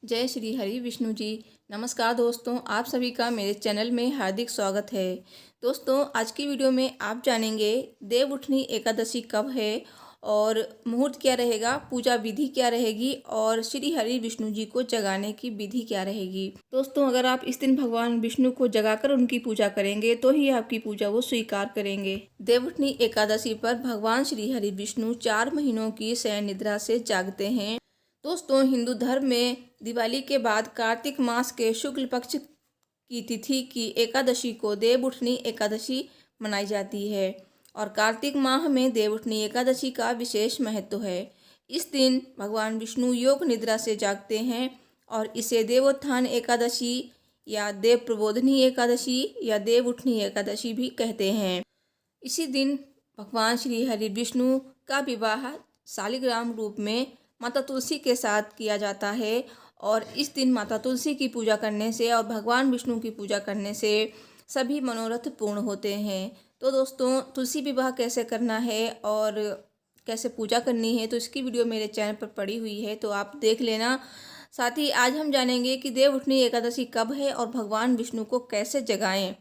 जय श्री हरि विष्णु जी। नमस्कार दोस्तों, आप सभी का मेरे चैनल में हार्दिक स्वागत है। दोस्तों, आज की वीडियो में आप जानेंगे देवउठनी एकादशी कब है और मुहूर्त क्या रहेगा, पूजा विधि क्या रहेगी और श्री हरि विष्णु जी को जगाने की विधि क्या रहेगी। दोस्तों, अगर आप इस दिन भगवान विष्णु को जगाकर उनकी पूजा करेंगे तो ही आपकी पूजा वो स्वीकार करेंगे। देवउठनी एकादशी पर भगवान श्री हरि विष्णु 4 महीनों की शयन निद्रा से जागते हैं। दोस्तों, हिंदू धर्म में दिवाली के बाद कार्तिक मास के शुक्ल पक्ष की तिथि की एकादशी को देवउठनी एकादशी मनाई जाती है और कार्तिक माह में देवउठनी एकादशी का विशेष महत्व है। इस दिन भगवान विष्णु योग निद्रा से जागते हैं और इसे देवोत्थान एकादशी या देव प्रबोधनी एकादशी या देवउठनी एकादशी भी कहते हैं। इसी दिन भगवान श्री हरि विष्णु का विवाह शालिग्राम रूप में माता तुलसी के साथ किया जाता है और इस दिन माता तुलसी की पूजा करने से और भगवान विष्णु की पूजा करने से सभी मनोरथ पूर्ण होते हैं। तो दोस्तों, तुलसी विवाह कैसे करना है और कैसे पूजा करनी है तो इसकी वीडियो मेरे चैनल पर पड़ी हुई है, तो आप देख लेना। साथ ही आज हम जानेंगे कि देवउठनी एकादशी कब है और भगवान विष्णु को कैसे जगाएं,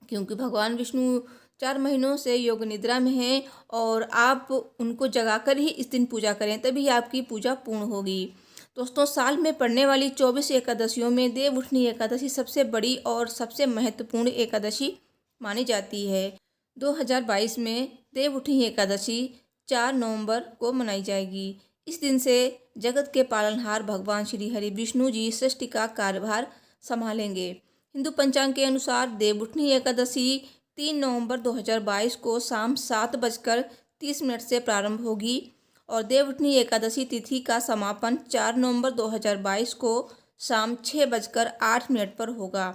क्योंकि भगवान विष्णु 4 महीनों से योग निद्रा में हैं और आप उनको जगाकर ही इस दिन पूजा करें, तभी आपकी पूजा पूर्ण होगी। दोस्तों, साल में पड़ने वाली 24 एकादशियों में देवउठनी एकादशी सबसे बड़ी और सबसे महत्वपूर्ण एकादशी मानी जाती है। 2022 में देवउठनी एकादशी 4 नवंबर को मनाई जाएगी। इस दिन से जगत के पालनहार भगवान श्री हरि विष्णु जी सृष्टि का कार्यभार संभालेंगे। हिंदू पंचांग के अनुसार देवउठनी एकादशी 3 नवंबर 2022 को शाम 7:30 से प्रारंभ होगी और देवउठनी एकादशी तिथि का समापन 4 नवंबर 2022 को शाम 6:08 पर होगा।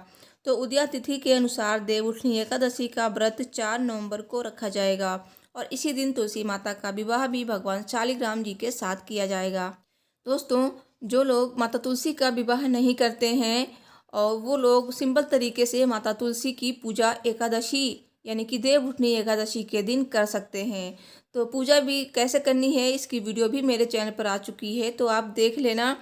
तो उदया तिथि के अनुसार देवउठनी एकादशी का व्रत 4 नवंबर को रखा जाएगा और इसी दिन तुलसी माता का विवाह भी भगवान शालिग्राम जी के साथ किया जाएगा। दोस्तों, जो लोग माता तुलसी का विवाह नहीं करते हैं और वो लोग सिंपल तरीके से माता तुलसी की पूजा एकादशी यानी कि देवउठनी एकादशी के दिन कर सकते हैं। तो पूजा भी कैसे करनी है इसकी वीडियो भी मेरे चैनल पर आ चुकी है, तो आप देख लेना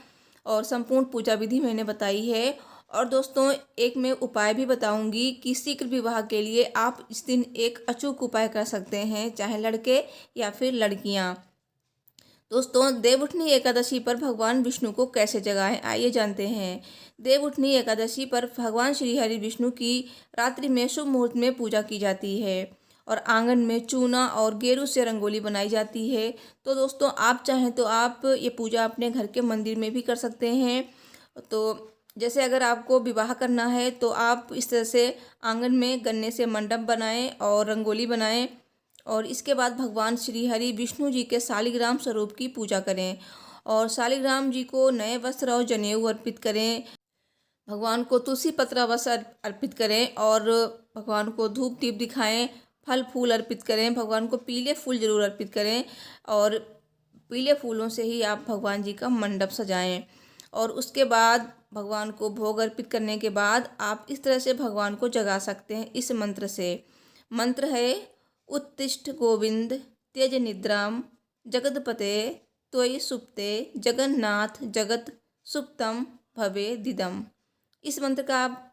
और संपूर्ण पूजा विधि मैंने बताई है। और दोस्तों, एक मैं उपाय भी बताऊंगी कि शीघ्र विवाह के लिए आप इस दिन एक अचूक उपाय कर सकते हैं, चाहे लड़के या फिर लड़कियां। दोस्तों, देवउठनी एकादशी पर भगवान विष्णु को कैसे जगाएं, आइए जानते हैं। देवउठनी एकादशी पर भगवान श्री हरि विष्णु की रात्रि में शुभ मुहूर्त में पूजा की जाती है और आंगन में चूना और गेरू से रंगोली बनाई जाती है। तो दोस्तों, आप चाहें तो आप ये पूजा अपने घर के मंदिर में भी कर सकते हैं। तो जैसे अगर आपको विवाह करना है तो आप इस तरह से आंगन में गन्ने से मंडप बनाएं और रंगोली बनाएं और इसके बाद भगवान श्री हरि विष्णु जी के शालिग्राम स्वरूप की पूजा करें और शालिग्राम जी को नए वस्त्र और जनेऊ अर्पित करें। भगवान को तुलसी पत्र वस्त्र अर्पित करें और भगवान को धूप दीप दिखाएं, फल फूल अर्पित करें। भगवान को पीले फूल जरूर अर्पित करें और पीले फूलों से ही आप भगवान जी का मंडप सजाएं। और उसके बाद भगवान को भोग अर्पित करने के बाद आप इस तरह से भगवान को जगा सकते हैं इस मंत्र से। मंत्र है, उत्तिष्ठ गोविंद त्यज निद्राम जगतपते त्वयि सुप्ते जगन्नाथ जगत सुप्तम भवे दिदम। इस मंत्र का आप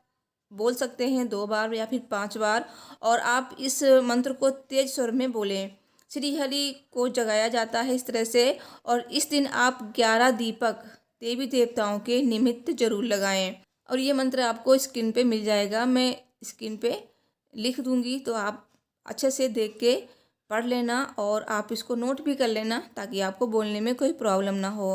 बोल सकते हैं 2 बार या फिर 5 बार और आप इस मंत्र को तेज स्वर में बोलें। श्री हरि को जगाया जाता है इस तरह से। और इस दिन आप 11 दीपक देवी देवताओं के निमित्त जरूर लगाएं और ये मंत्र आपको स्क्रीन पे मिल जाएगा, मैं स्क्रीन पे लिख दूंगी, तो आप अच्छे से देख के पढ़ लेना और आप इसको नोट भी कर लेना ताकि आपको बोलने में कोई प्रॉब्लम ना हो।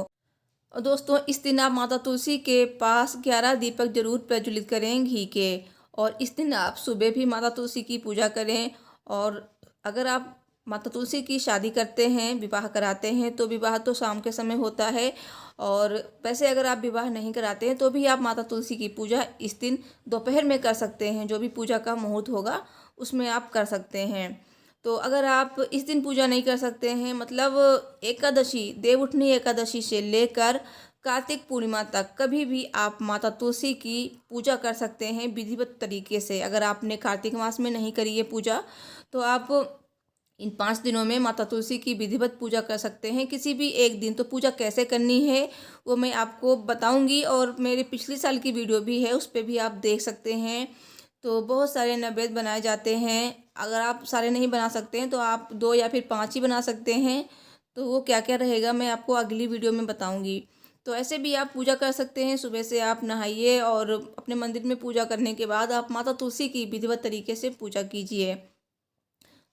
और दोस्तों, इस दिन आप माता तुलसी के पास 11 दीपक जरूर प्रज्वलित करें घी के और इस दिन आप सुबह भी माता तुलसी की पूजा करें। और अगर आप माता तुलसी की शादी करते हैं, विवाह कराते हैं, तो विवाह तो शाम के समय होता है और वैसे अगर आप विवाह नहीं कराते हैं तो भी आप माता तुलसी की पूजा इस दिन दोपहर में कर सकते हैं। जो भी पूजा का मुहूर्त होगा उसमें आप कर सकते हैं। तो अगर आप इस दिन पूजा नहीं कर सकते हैं, मतलब एकादशी देवउठनी एकादशी से लेकर कार्तिक पूर्णिमा तक कभी भी आप माता तुलसी की पूजा कर सकते हैं विधिवत तरीके से। अगर आपने कार्तिक मास में नहीं करी है पूजा तो आप इन 5 दिनों में माता तुलसी की विधिवत पूजा कर सकते हैं। किसी भी एक दिन तो पूजा कैसे करनी है वो मैं आपको बताऊंगी, और मेरे पिछले साल की वीडियो भी है, उस पर भी आप देख सकते हैं। तो बहुत सारे नैवेद्य बनाए जाते हैं। अगर आप सारे नहीं बना सकते हैं तो आप 2 या फिर 5 ही बना सकते हैं। तो वो क्या क्या रहेगा मैं आपको अगली वीडियो में बताऊंगी। तो ऐसे भी आप पूजा कर सकते हैं। सुबह से आप नहाइए और अपने मंदिर में पूजा करने के बाद आप माता तुलसी की विधिवत तरीके से पूजा कीजिए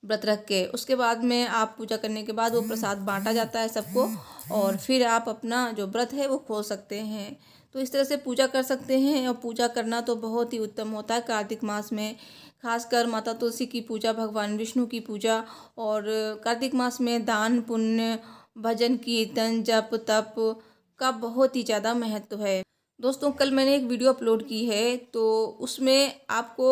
व्रत रख के। उसके बाद में आप पूजा करने के बाद वो प्रसाद बांटा जाता है सबको, और फिर आप अपना जो व्रत है वो खोल सकते हैं। तो इस तरह से पूजा कर सकते हैं, और पूजा करना तो बहुत ही उत्तम होता है कार्तिक मास में। खासकर माता तुलसी की पूजा, भगवान विष्णु की पूजा, और कार्तिक मास में दान पुण्य, भजन कीर्तन, जप तप का बहुत ही ज़्यादा महत्व है। दोस्तों, कल मैंने एक वीडियो अपलोड की है, तो उसमें आपको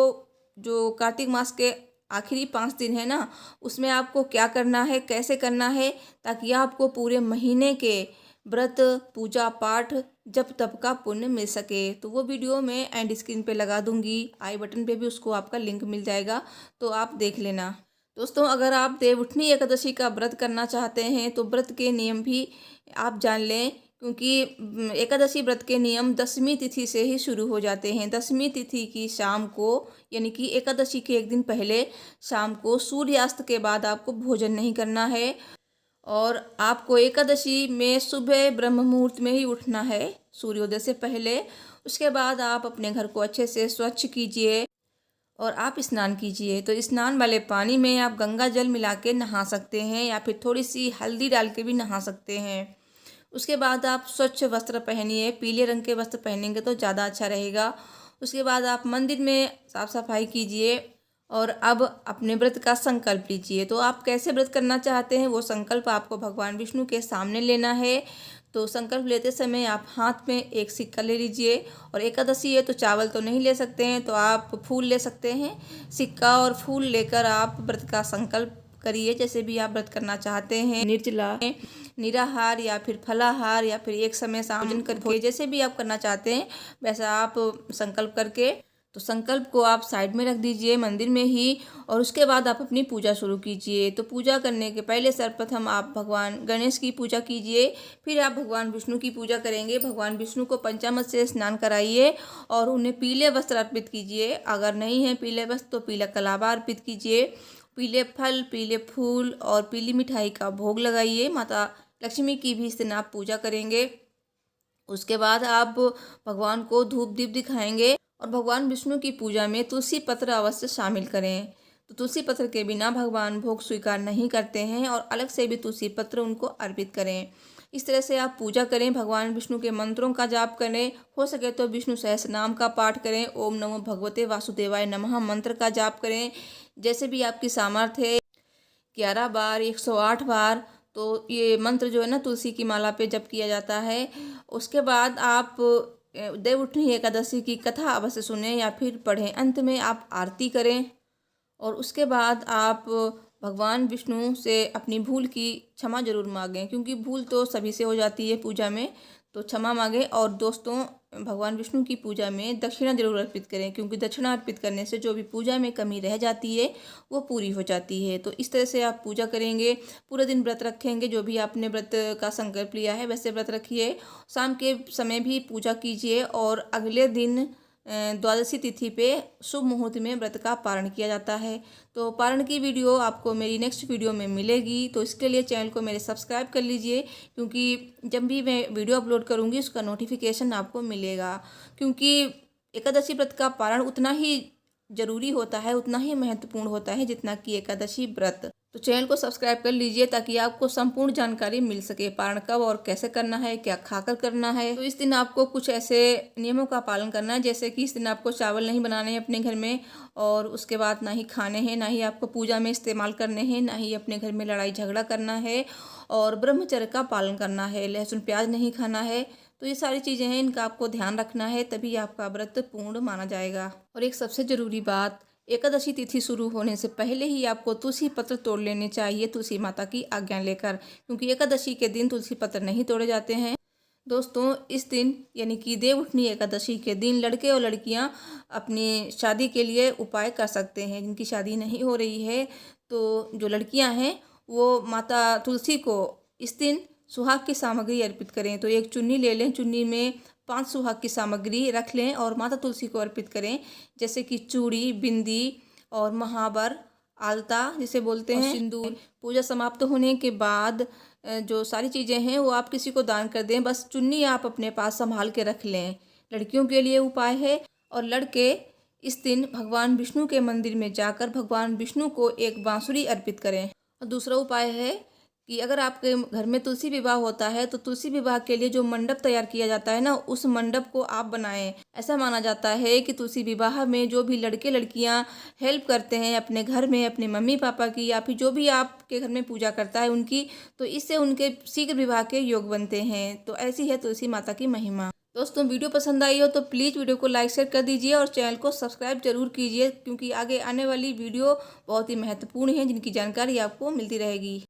जो कार्तिक मास के आखिरी 5 दिन है ना, उसमें आपको क्या करना है, कैसे करना है, ताकि आपको पूरे महीने के व्रत, पूजा पाठ, जप तप का पुण्य मिल सके। तो वो वीडियो मैं एंड स्क्रीन पे लगा दूंगी, आई बटन पे भी उसको आपका लिंक मिल जाएगा, तो आप देख लेना। दोस्तों, अगर आप देवउठनी एकादशी का व्रत करना चाहते हैं तो व्रत के नियम भी आप जान लें, क्योंकि एकादशी व्रत के नियम 10वीं तिथि से ही शुरू हो जाते हैं। 10वीं तिथि की शाम को, यानी कि एकादशी के एक दिन पहले शाम को सूर्यास्त के बाद आपको भोजन नहीं करना है, और आपको एकादशी में सुबह ब्रह्म मुहूर्त में ही उठना है, सूर्योदय से पहले। उसके बाद आप अपने घर को अच्छे से स्वच्छ कीजिए और आप स्नान कीजिए। तो स्नान वाले पानी में आप गंगा जल मिला के नहा सकते हैं, या फिर थोड़ी सी हल्दी डाल के भी नहा सकते हैं। उसके बाद आप स्वच्छ वस्त्र पहनिए, पीले रंग के वस्त्र पहनेंगे तो ज़्यादा अच्छा रहेगा। उसके बाद आप मंदिर में साफ सफाई कीजिए, और अब अपने व्रत का संकल्प लीजिए। तो आप कैसे व्रत करना चाहते हैं वो संकल्प आपको भगवान विष्णु के सामने लेना है। तो संकल्प लेते समय आप हाथ में एक सिक्का ले लीजिए, और एकादशी है तो चावल तो नहीं ले सकते हैं, तो आप फूल ले सकते हैं। सिक्का और फूल लेकर आप व्रत का संकल्प करिए। जैसे भी आप व्रत करना चाहते हैं, निर्जला, निराहार या फिर फलाहार, या फिर एक समय भोजन करके, जैसे भी आप करना चाहते हैं वैसा आप संकल्प करके, तो संकल्प को आप साइड में रख दीजिए मंदिर में ही, और उसके बाद आप अपनी पूजा शुरू कीजिए। तो पूजा करने के पहले सर्वप्रथम आप भगवान गणेश की पूजा कीजिए, फिर आप भगवान विष्णु की पूजा करेंगे। भगवान विष्णु को पंचामृत से स्नान कराइए और उन्हें पीले वस्त्र अर्पित कीजिए। अगर नहीं है पीले वस्त्र तो पीला कलावा अर्पित कीजिए। पीले फल, पीले फूल और पीली मिठाई का भोग लगाइए। माता लक्ष्मी की भी इस दिन आप पूजा करेंगे। उसके बाद आप भगवान को धूप दीप दिखाएंगे, और भगवान विष्णु की पूजा में तुलसी पत्र अवश्य शामिल करें। तो तुलसी पत्र के बिना भगवान भोग स्वीकार नहीं करते हैं, और अलग से भी तुलसी पत्र उनको अर्पित करें। इस तरह से आप पूजा करें, भगवान विष्णु के मंत्रों का जाप करें। हो सके तो विष्णु सहस्त्र नाम का पाठ करें। ओम नमो भगवते वासुदेवाय नमः मंत्र का जाप करें। जैसे भी आपकी सामर्थ्य है, 11 बार, 108 बार, तो ये मंत्र जो है ना तुलसी की माला पे जप किया जाता है। उसके बाद आप देवउठनी एकादशी की कथा अवश्य सुने या फिर पढ़ें। अंत में आप आरती करें, और उसके बाद आप भगवान विष्णु से अपनी भूल की क्षमा जरूर मांगें, क्योंकि भूल तो सभी से हो जाती है पूजा में, तो क्षमा मांगें। और दोस्तों, भगवान विष्णु की पूजा में दक्षिणा जरूर अर्पित करें, क्योंकि दक्षिणा अर्पित करने से जो भी पूजा में कमी रह जाती है वो पूरी हो जाती है। तो इस तरह से आप पूजा करेंगे, पूरे दिन व्रत रखेंगे। जो भी आपने व्रत का संकल्प लिया है वैसे व्रत रखिए। शाम के समय भी पूजा कीजिए, और अगले दिन द्वादशी तिथि पे शुभ मुहूर्त में व्रत का पारण किया जाता है। तो पारण की वीडियो आपको मेरी नेक्स्ट वीडियो में मिलेगी, तो इसके लिए चैनल को मेरे सब्सक्राइब कर लीजिए, क्योंकि जब भी मैं वीडियो अपलोड करूँगी उसका नोटिफिकेशन आपको मिलेगा। क्योंकि एकादशी व्रत का पारण उतना ही जरूरी होता है, उतना ही महत्वपूर्ण होता है जितना कि एकादशी व्रत। तो चैनल को सब्सक्राइब कर लीजिए, ताकि आपको संपूर्ण जानकारी मिल सके, पारण कब और कैसे करना है, क्या खाकर करना है। तो इस दिन आपको कुछ ऐसे नियमों का पालन करना है, जैसे कि इस दिन आपको चावल नहीं बनाने हैं अपने घर में, और उसके बाद ना ही खाने हैं, ना ही आपको पूजा में इस्तेमाल करने हैं, ना ही अपने घर में लड़ाई झगड़ा करना है, और ब्रह्मचर्य का पालन करना है, लहसुन प्याज नहीं खाना है। तो ये सारी चीज़ें हैं, इनका आपको ध्यान रखना है, तभी आपका व्रत पूर्ण माना जाएगा। और एक सबसे ज़रूरी बात, एकादशी तिथि शुरू होने से पहले ही आपको तुलसी पत्र तोड़ लेने चाहिए, तुलसी माता की आज्ञा लेकर, क्योंकि एकादशी के दिन तुलसी पत्र नहीं तोड़े जाते हैं। दोस्तों, इस दिन यानी कि देवउठनी एकादशी के दिन लड़के और लड़कियां अपनी शादी के लिए उपाय कर सकते हैं। जिनकी शादी नहीं हो रही है तो जो लड़कियां हैं वो माता तुलसी को इस दिन सुहाग की सामग्री अर्पित करें। तो एक चुन्नी ले लें, चुन्नी में 5 सुहाग की सामग्री रख लें और माता तुलसी को अर्पित करें, जैसे कि चूड़ी, बिंदी और महावर, आलता जिसे बोलते हैं, सिंदूर। पूजा समाप्त होने के बाद जो सारी चीज़ें हैं वो आप किसी को दान कर दें, बस चुन्नी आप अपने पास संभाल के रख लें। लड़कियों के लिए उपाय है। और लड़के इस दिन भगवान विष्णु के मंदिर में जाकर भगवान विष्णु को एक बांसुरी अर्पित करें। और दूसरा उपाय है कि अगर आपके घर में तुलसी विवाह होता है तो तुलसी विवाह के लिए जो मंडप तैयार किया जाता है ना, उस मंडप को आप बनाएं। ऐसा माना जाता है कि तुलसी विवाह में जो भी लड़के लड़कियां हेल्प करते हैं अपने घर में, अपने मम्मी पापा की या फिर जो भी आपके घर में पूजा करता है उनकी, तो इससे उनके शीघ्र विवाह के योग बनते हैं। तो ऐसी है तुलसी माता की महिमा। दोस्तों, वीडियो पसंद आई हो तो प्लीज़ वीडियो को लाइक शेयर कर दीजिए और चैनल को सब्सक्राइब जरूर कीजिए, क्योंकि आगे आने वाली वीडियो बहुत ही महत्वपूर्ण है जिनकी जानकारी आपको मिलती रहेगी।